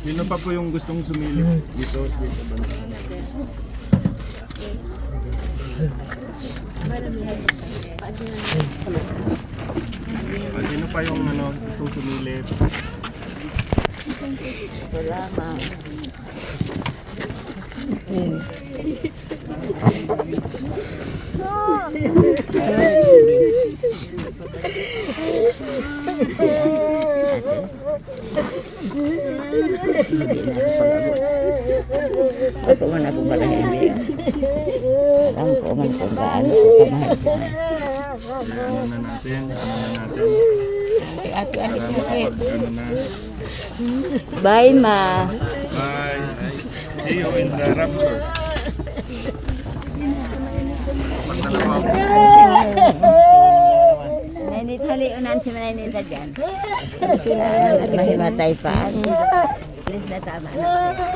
Sino pa po yung gustong sumilip dito sa bansa? Sino pa yung gustong sumilip? Salamat. Ako man ako marahili. Alam ko man kung gaano ko kamahal. Ano na natin? Ate-ate Ano na? Bye, ma. Bye! See you in the rapture. Nainit haliunan si Nainita dyan. Mahimatay pa. Please na tama na.